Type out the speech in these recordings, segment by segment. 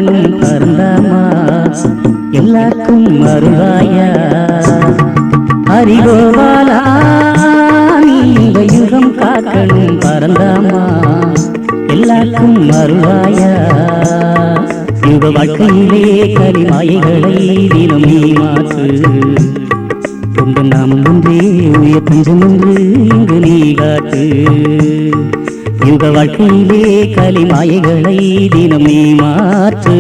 காக்கணும் பரந்தாமா எல்லாருக்கும் அருளாயா ஹரிகோபாலா நீ இந்த யுகம் காக்கணும் பரந்தாமா எல்லாருக்கும் அருளாயா யுக வாழ்க்கையிலே கலிமாயைகளை தினம் நீ மாற்று உங்கள் நாமம் ஒன்றே உயர் பஞ்சம் என்று இங்கு நீ காட்டு யுக வாழ்க்கையிலே கலிமாயைகளை தினம் நீ மாற்று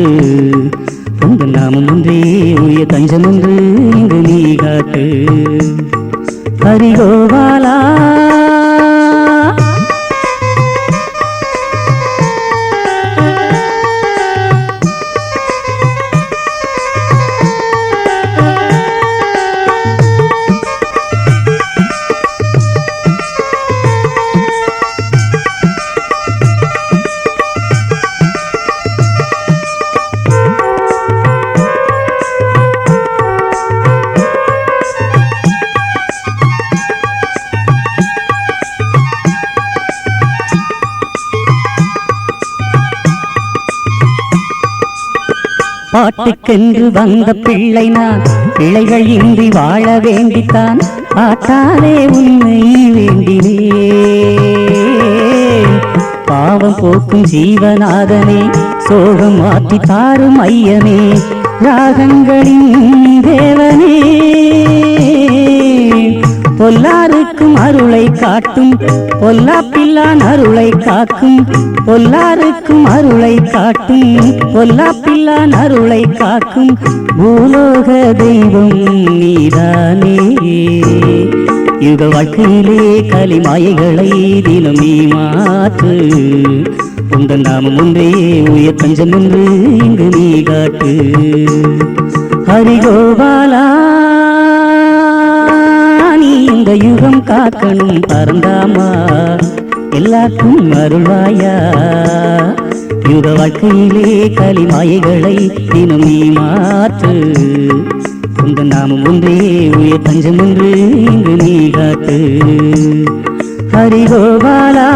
உங்கள் நாமம் ஒன்றே உயர் தஞ்சம் என்று இங்கு நீ காட்டு ஹரிகோபாலா பாட்டுக்கென்று வந்த பிள்ளை நான் பிள்ளைகள் இன்றி வாழ வேண்டித்தான் ஆட்டாலே உன்னை வேண்டினே பாவம் போக்கும் ஜீவநாதனே சோகம் மாற்றி தாரும் ஐயனே ராகங்களின் தேவனே பொல்லாருக்கும் அருளை காட்டும் பொல்லாப்பில்லான் அருளை காக்கும் பொல்லாருக்கும் அருளை காட்டும் பொல்லாப்பில்லான் அருளை காக்கும் பூலோக தெய்வம் நீதானே யுக வாழ்க்கையிலே கலிமாயைகளை தினம் நீ மாற்று உங்கள் நாமம் ஒன்றே உயர் தஞ்சம் என்று இங்கு நீ காட்டு ஹரிகோபாலா இந்த யுகம் காக்கணும் பரந்தாமா எல்லாருக்கும் அருள்வாயா யுக வாழ்க்கையிலே கலிமாயைகளை தினம் நீ மாற்று உங்கள் நாமம் ஒன்றே உயர் தஞ்சம் என்று இங்கு நீ காட்டு ஹரிகோபாலா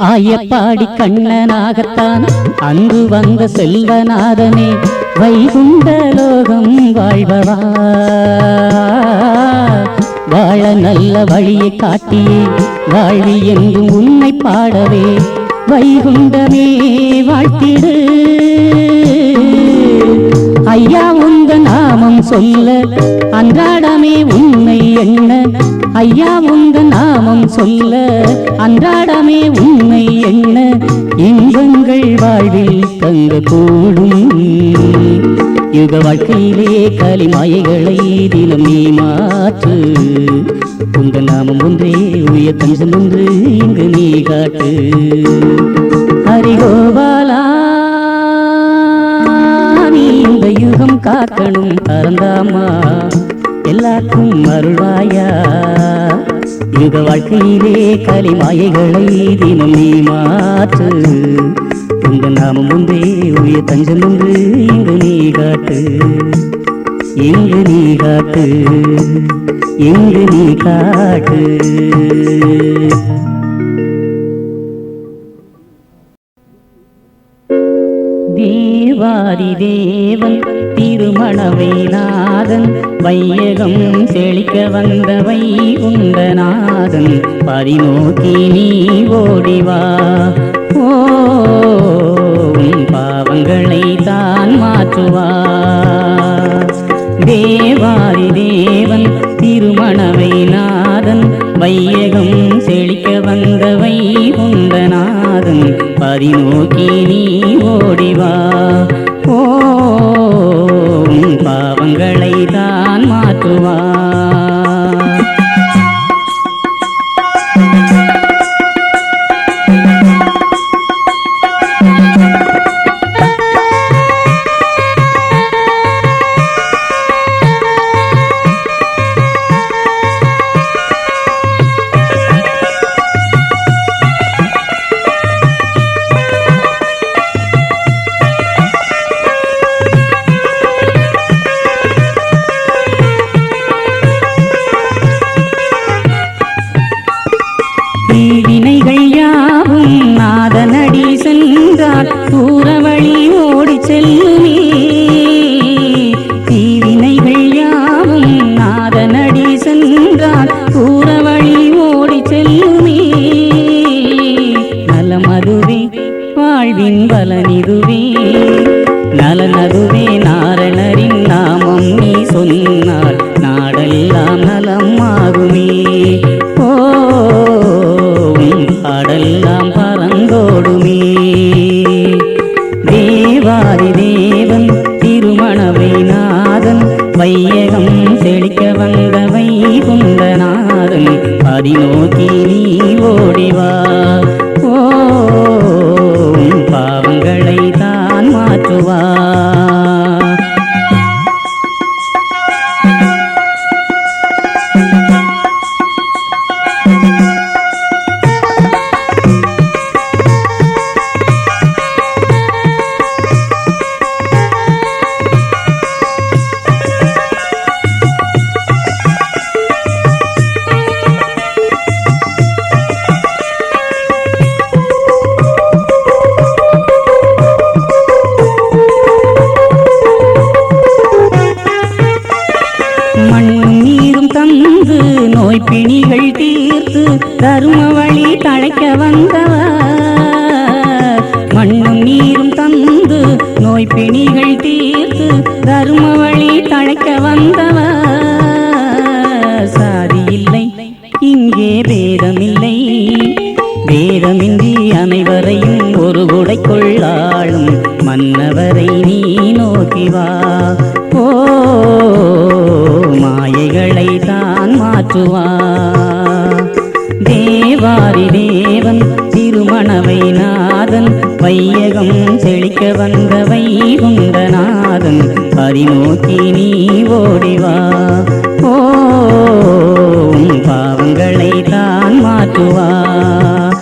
ஆயப்பாடி கண்ணனாகத்தான் அங்கு வந்த செல்வநாதனே வைகுண்ட லோகம் வாழ்பவா வாழ நல்ல வழியை காட்டியே வாழ்வி என்றும் உன்னை பாடவே வைகுண்டமே வாழ்த்திடு ஐயா உந்த நாமம் சொல்ல அன்றாடமே உன்னை எண்ண ஐயா உந்த நாமம் சொல்ல அன்றாடமே உன்னை எண்ண இன்பங்கள் வாழ்வில் தங்க கூடும் யுக வாழ்க்கையிலே கலிமாயைகளை தினம் நீ மாற்று உங்கள் நாமம் ஒன்றே உயர் தஞ்சம் ஒன்று இங்கு நீ காட்டு ஹரிகோபாலா இந்த யுகம் காக்கணும் பரந்தாமா எல்லாருக்கும் அருள்வாயா யுக வாழ்க்கையிலே கலிமாயைகளை தினம் நீ மாற்று உங்கள் நாமம் ஒன்றே உயர் தஞ்சம் ஒன்று இங்கு நீ காட்டு இங்கு நீ காட்டு இங்கு நீ காட்டு தேவாதி தேவன் திருமணவைநாதன் வையகம் செழிக்க வந்தவை உண்டநாதன் பரிநோக்கி நீ ஓடிவா ஓம் பாவங்களை தான் மாற்றுவா தேவாதி தேவன் திருமணவைநாதன் வையகம் செழிக்க வந்தவை உண்டநாதன் பரிநோக்கி நீ ஓடிவா ஓம் பாவங்களை தான் மாற்றுவா நோய் பிணிகள் தீர்த்து தரும வழி தழைக்க வந்தவர் மண்ணும் நீரும் தந்து நோய் பிணிகள் தீர்த்து தரும வழி தழைக்க வந்தவர் சாதி இல்லை இங்கே பேதமில்லை பேதமின்றி அனைவரையும் ஒரு குடைக்குள்ளாளும் மன்னவரை நீ நோக்கி வா ஓ மாயைகளை தான் மாற்றுவார் தேவாரி தேவன் திருமணவை நாதன் வையகம் செழிக்க வந்த வைகுண்டநாதன் பரிநோக்கி நீ ஓடிவா ஓ பாவங்களை தான் மாற்றுவார்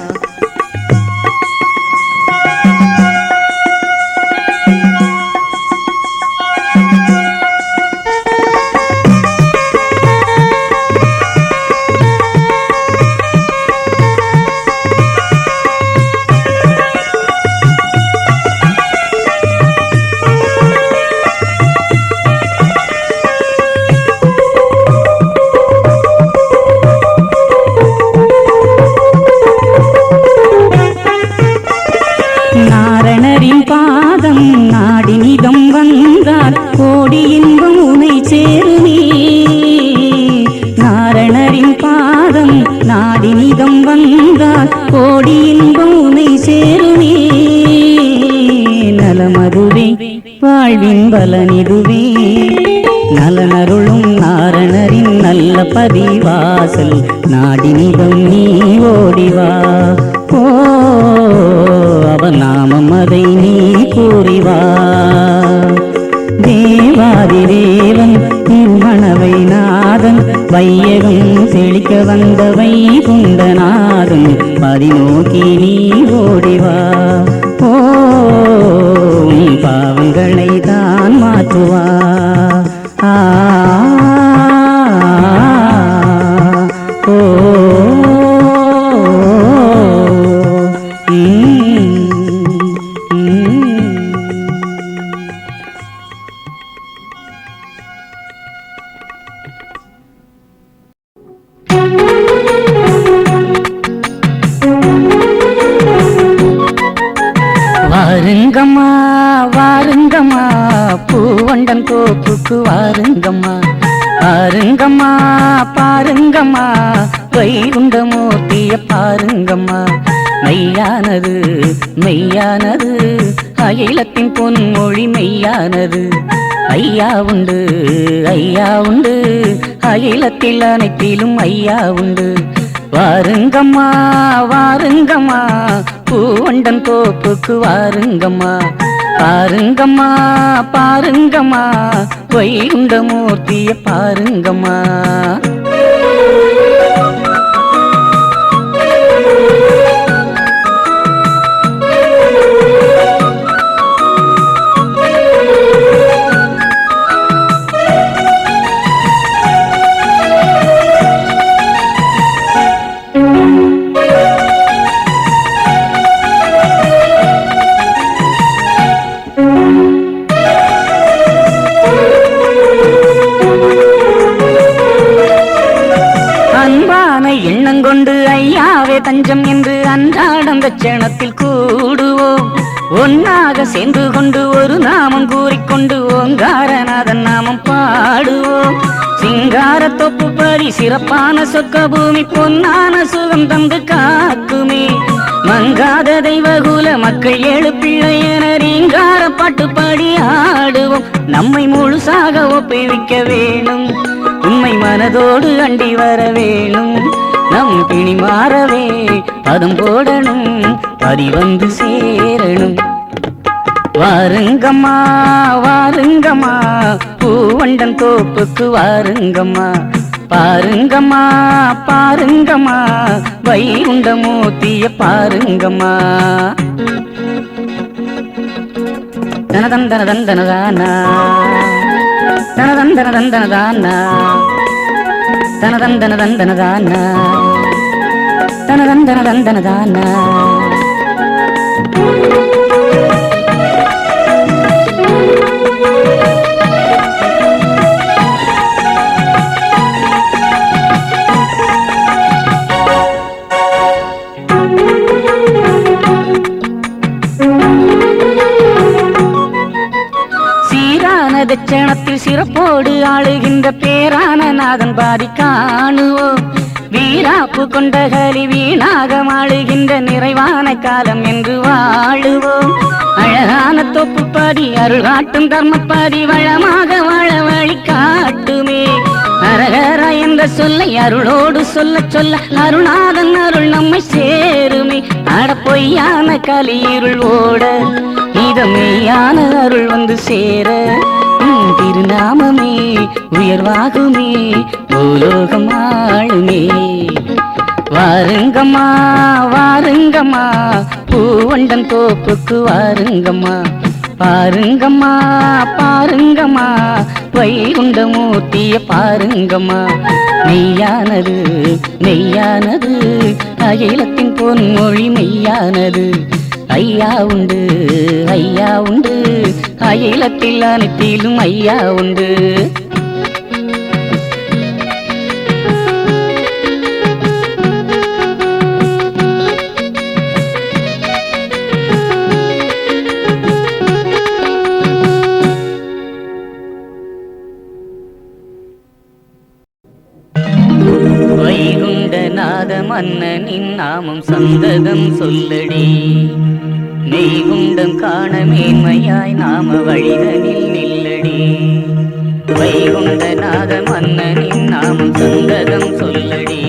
கோடி இன்பம் உனை சேருமே நாரணரின் பாதம் நாடி நிதம் வந்தால் கோடி இன்பம் உனை சேருமே நலமதுவே வாழ்வின் பலனிதுவே நலனருளும் நாரணரின் நல்ல பதிவாசல் நாடி நிதம் நீ ஓடிவா ஓ அவன் நாமம் அதை நீ கூறிவா தேவாதி தேவன் திருமணவை நாதன் வையகம் செழிக்க வந்த வைகுண்டநாதன் பதிநோக்கி நீ ஓடிவா ஓ பாவங்களை தான் மாற்றுவா ஆ ஓ வாருங்கம்மா வாருங்கம்மா பூவண்டன் தோப்புக்கு வாருங்கம்மா பாருங்கம்மா பாருங்கம்மா வைகுண்டமூர்த்திய பாருங்கம்மா மெய்யானது மெய்யானது அகிலத்தின் பொன்மொழி மெய்யானது ஐயா உண்டு அகிலத்தில் அனைத்திலும் ஐயா உண்டு வாருங்கம்மா வாருங்கம்மா பூவண்டன் தோப்புக்கு வாருங்கம்மா பாருங்கம்மா பாருங்கம்மா வைகுண்டமூர்த்திய பாருங்கம்மா எண்ணங்கொண்டு ஐயாவே தஞ்சம் என்று அன்றாடம் தட்சணத்தில் கூடுவோம் ஒன்னாக சேர்ந்து கொண்டு ஒரு நாமம் கூறிக்கொண்டு ஓங்காரநாதன் நாமம் பாடுவோம் சிங்கார தொப்பு பறி சிறப்பான சொக்க பூமி பொன்னான சுகம் தந்து காக்குமே மங்காத தெய்வகுல மக்கள் 7 பிள்ளையன ரீங்கார பாட்டு பாடி ஆடுவோம் நம்மை முழுசாக ஒப்புவிக்க வேணும் உண்மை மனதோடு அண்டி வர வேணும் நம் பிணி மாறவே பதம் போடணும் பறி வந்து சேரணும் வாருங்கம்மா வாருங்கம்மா பூவண்டன் தோப்புக்கு வாருங்கம்மா பாருங்கம்மா பாருங்கம்மா வைகுண்டமூர்த்திய பாருங்கம்மா தனதந்தனதந்தனதானா தனதந்தனதந்தனதானா தனதந்தனதந்தனதானா தனதந்தனதந்தனதானா ஆளுகின்ற பேரான நாதன் பாதி காணுவோம். வீராப்பு கொண்ட கலி வீணாக ஆளுகின்ற நிறைவான காலம் என்று வாழுவோம். அழகான தொப்புப்பாதி அருள் காட்டும் தர்மப்பாதி வளமாக வாழ வழி காட்டுமே. அரகரா என்ற சொல்லை அருளோடு சொல்ல சொல்ல அருணாதன் அருள் நம்மை சேருமே. அட பொய்யான கலி இருள் ஓட இதமெய்யான அருள் வந்து சேர திருநாமமே உயர்வாகுமே பூலோகம் ஆளுமே. வாருங்கம்மா வாருங்கம்மா பூவண்டன் தோப்புக்கு வாருங்கம்மா. பாருங்கம்மா பாருங்கம்மா வைகுண்ட மூர்த்திய பாருங்கம்மா. மெய்யானது மெய்யானது அகிலத்தின் பொன்மொழி மெய்யானது. ஐயா உண்டு ஐயா உண்டு அகிலத்தில் அனைத்திலும் ஐயா உண்டு. வைகுண்டநாத மன்னனின் நாமம் சந்ததம் சொல்லடி. மெய்குண்டம் காண மேன்மையாய் நாம வழிதனில் நில்லடி. வைகுண்டநாத மன்னனின் நாமம் சந்ததம் சொல்லடி.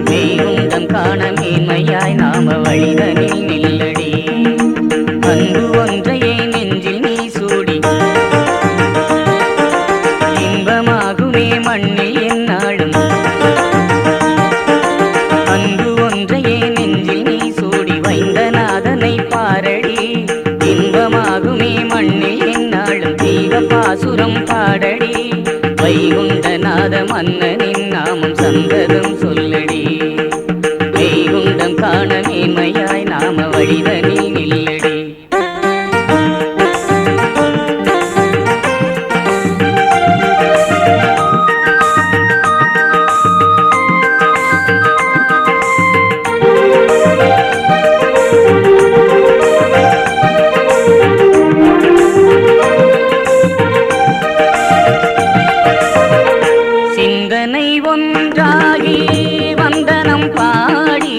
மெய்குண்டம் காண மேன்மையாய் நாம வழிதனில் நில்லடி. அன்பு ஒன்றையே நெஞ்சில் நீ சூடி இன்பமாகுமே மண்ணில் என்னாடும். அன்பு ஒன்றையே நெஞ்சில் நீ சூடி வைந்தநாதனை பாரடி. இன்பமாகுமே மண்ணில் என்னாடும் தெய்வ பாசுரம் பாடடி. வைகுண்டநாத மன்னனின் நாமம் சந்ததம் சொல்லடி. வைகுண்டம் காண மேன்மையாய் நாம வழிதனில் நில்லடி. சிந்தனை ஒன்றாகி வந்தனம் பாடி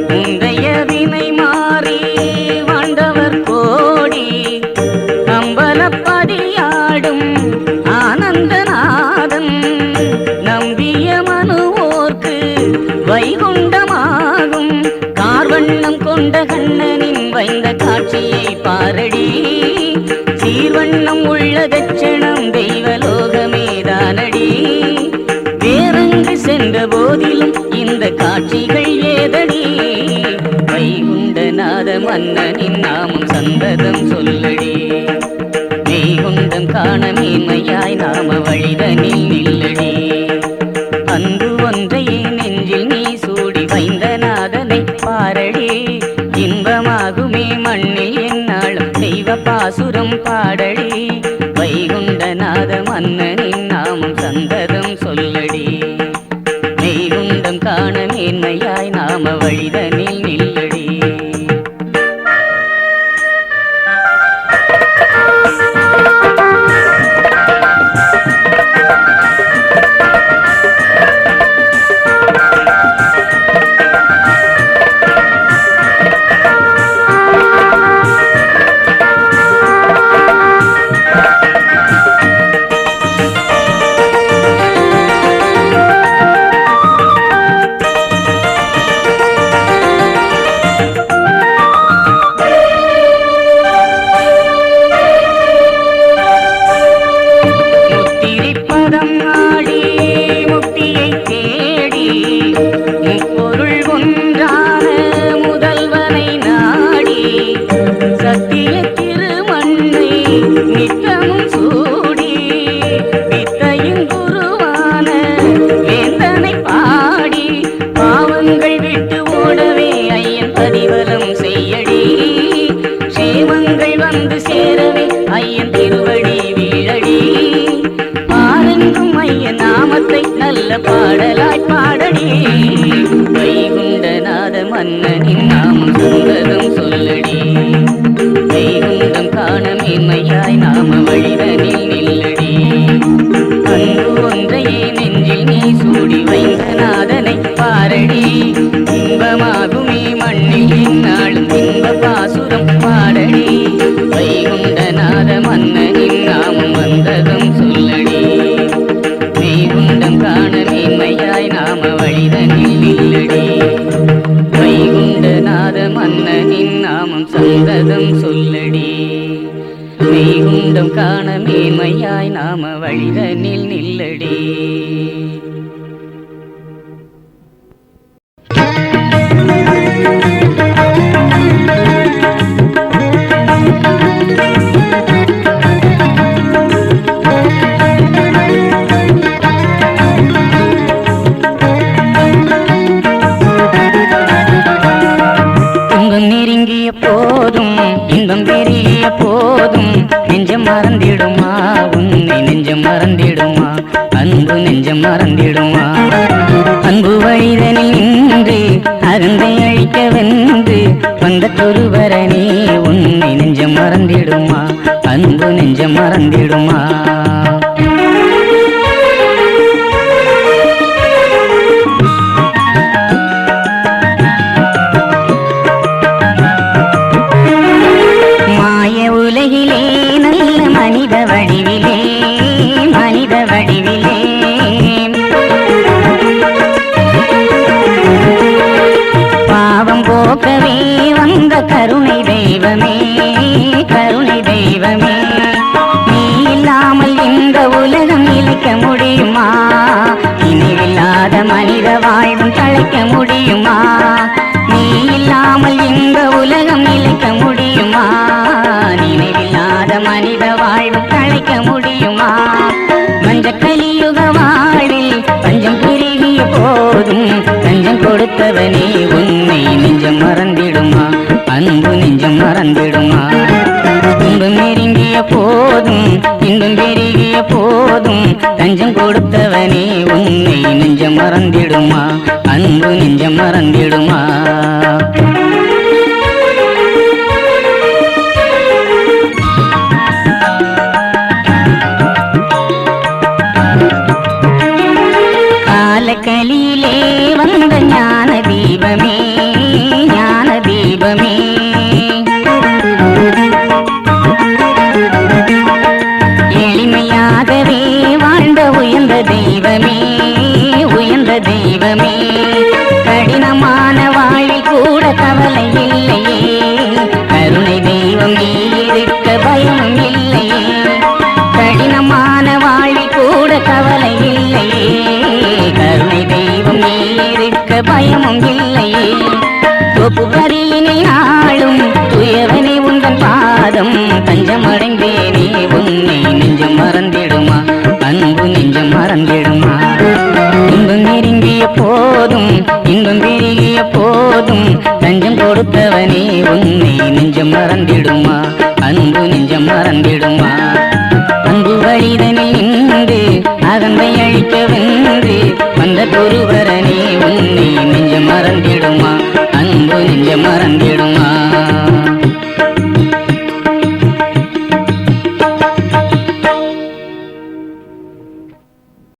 முந்தைய வினை மாறி வாழ்ந்தவர் கோடி. அம்பலப்பதியாடும் ஆனந்தநாதன் நம்பிய மனுவோர்க்கு வைகுண்டமாகும். கார்வண்ணம் கொண்ட கண்ணனின் வைந்த காட்சியை பாரடி. சீர்வண்ணம் உள்ள தட்சணம் தெய்வலோகமே தானடி. வேறங்கு சென்ற போதிலும் இந்த காட்சிகள் ஏதடி. வைகுண்டநாத மன்னனின் நாமம் சந்ததம் சொல்லடி. மெய்குண்டம் காண மேன்மையாய் நாம வழிதனில் நில்லடி. அன்பு ஒன்றையே நெஞ்சில் நீ சூடி வைந்தநாதனை பாரடி. இன்பமாகுமே மண்ணில் என்னாலும் தெய்வ பாசுரம் பாடடி. வைகுண்டநாத மன்னனின் நாமம் சந்ததம் சொல்லடி. மெய்குண்டம் காண மேன்மையாய் நாம வழிதனில் நில்லடி. பாடலாய் பாடடி. வைகுண்டநாத மன்னனின் நாமம் சந்ததம் சொல்லடி. வைகுண்டம் காண மேன்மையாய் நாம வழிதனில் நில்லடி. மறந்திடுமா அன்பு நெஞ்சம் மறந்திடுமா அன்பு வழிதனில் நின்று அகந்தை அழிக்க வென்று வந்த தொருவரனே உன்னை நெஞ்சம் மறந்திடுமா அன்பு நெஞ்சம் மறந்திடுமா உலகிலே நல்ல மனித வடிவிலே பாவம் போக்கவே வந்த கருணை தெய்வமே நீ இல்லாமல் இந்த உலகம் நிலைக்க முடியுமா நினைவில்லாத மனித வாழ்வும் தழைக்க முடியுமா நீ இல்லாமல் இந்த உலகம் நிலைக்க முடியுமா நினைவில்லாத மனித வாழ்வு தழைக்க முடியுமா மஞ்ச கலியுக வாழ்வில் பஞ்சம் பெருகிய போதும் தஞ்சம் கொடுத்தவனே உன்னை நெஞ்சம் மறந்திடுமா அன்பு நெஞ்சம் மறந்திடுமா இன்பம் நெருங்கிய போதும் இன்பம் பெருகிய போதும் தஞ்சம் கொடுத்தவனே உன்னை நெஞ்சம் மறந்திடுமா அன்பு நெஞ்சம் மறந்திடுமா கலியிலே வந்த ஞான தீபமே எளிமையாகவே வாழ்ந்த உயர்ந்த தெய்வமே கடினமான வாழ்வில் கூட கவலை இல்லையே கருணை தெய்வம் நீ இருக்க பயமும் இல்லையே கடினமான வாழ்வில் கூட கவலை இல்லையே கருணை தெய்வம் நீ இருக்க பயமும் இல்லையே தொப்பு வரியினில் நாளும் துயவனை உந்தன் பாதம் தஞ்சமடைந்தேனே உன்னை நெஞ்சம் மறந்திடுமா அன்பு நெஞ்சம் மறந்திடுமா இன்பம் நெருங்கிய போதும் இன்பம் பெருகிய போதும் தஞ்சம் கொடுத்தவனே உன்னை நெஞ்சம் மறந்திடுமா அன்பு நெஞ்சம் மறந்திடுமா அன்பு வழிதனில் நின்று அகந்தை அழிக்க வென்று வந்த தொருவரனே